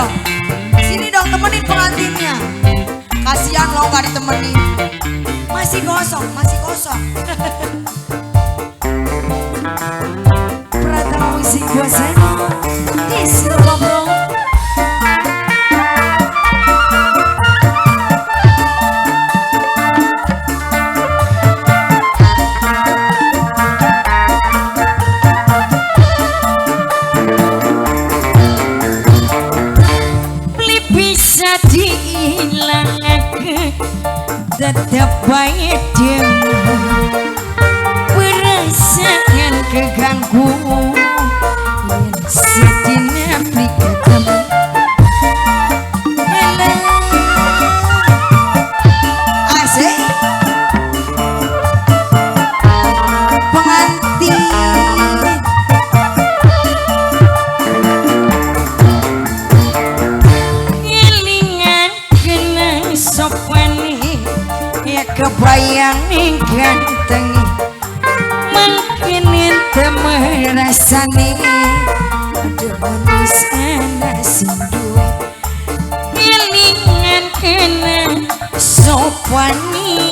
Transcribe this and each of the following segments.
ayo. Sini dong temenin pengantinnya. Kasihan lo gak ditemenin. Masih kosong, masih kosong. Pratama Musik Buasanya di Silva Bro. Tetap baik demu perasaan keganggu yang sedina beli ketemu asik pengantin ngilingan kenang sopani ya kebayang nih ganteng mungkin ente merasani ada manis nasi duit ngilingan kena sopani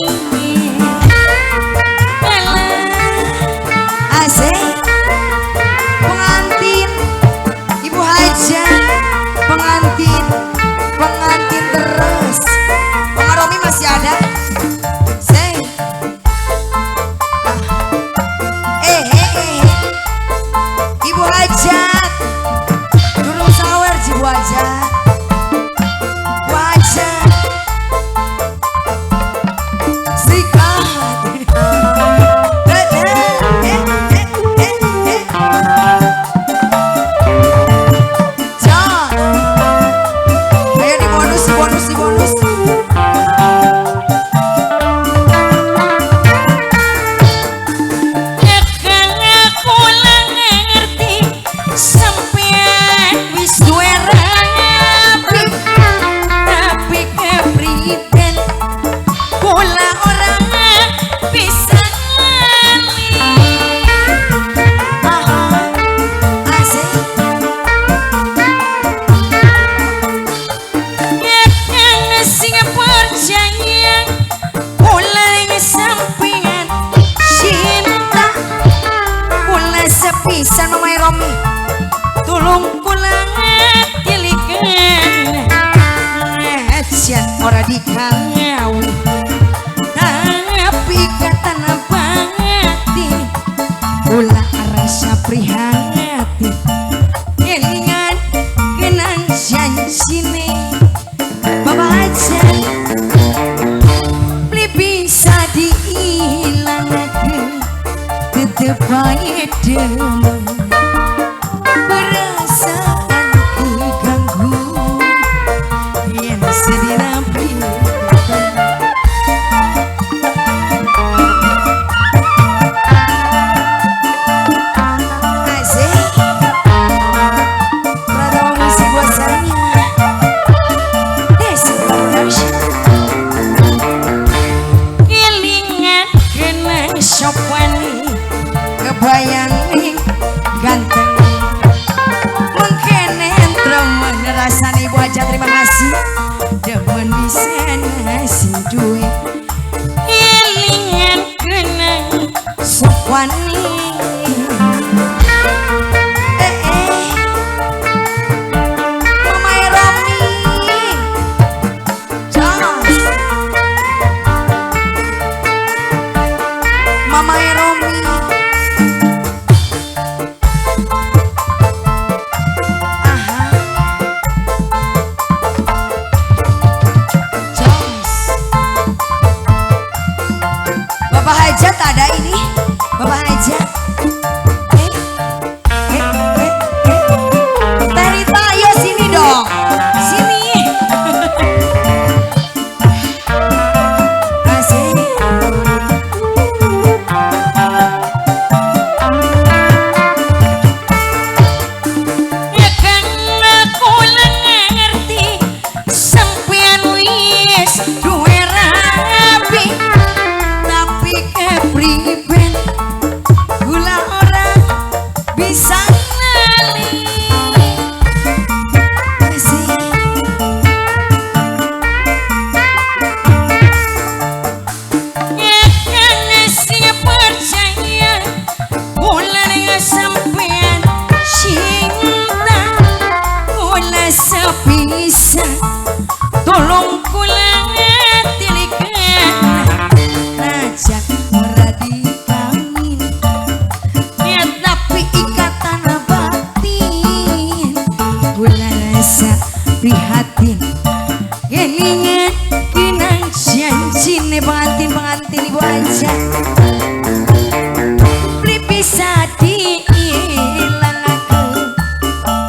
asik pengantin ibu hajat pengantin terus pengaromi masih ada. Ibu hajat durung sawer jibu hajat wajah sikat John ayo di bonus pisan Mamai Romi tulung pulang tilikan ajan ora dikangau tapi kata nabati ulah rasa prihati kelingan kenang janjine babajan beli bisa diilangkan tetep baik demu perasaan keganggu yang sedina asik Pratama Musik Buasanya Desi Production kelingan kena sopani kebayang nih ganteng mungkin entro rasanya ibu aja terima kasih demen bisa ngasih duit kelingan kenang sopani Mamai Romi Jos Mamai Romi Jos rasa prihatin kelingan kinang janjine pengantin ibu aja bisa diilang aku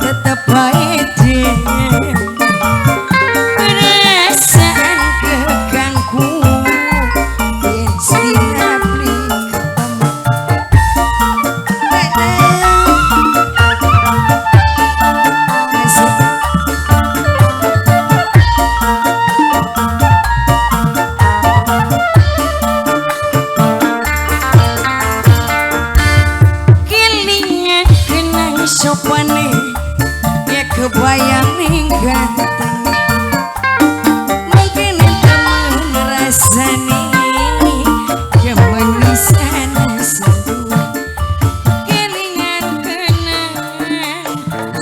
tetap baik perasaan keganggu yang setiap sopane ya kebayang ning ganteng mungkin temen rasane kemanisan sendu kelingan kenang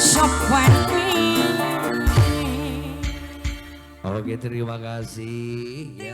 sopane. Oke, terima kasih.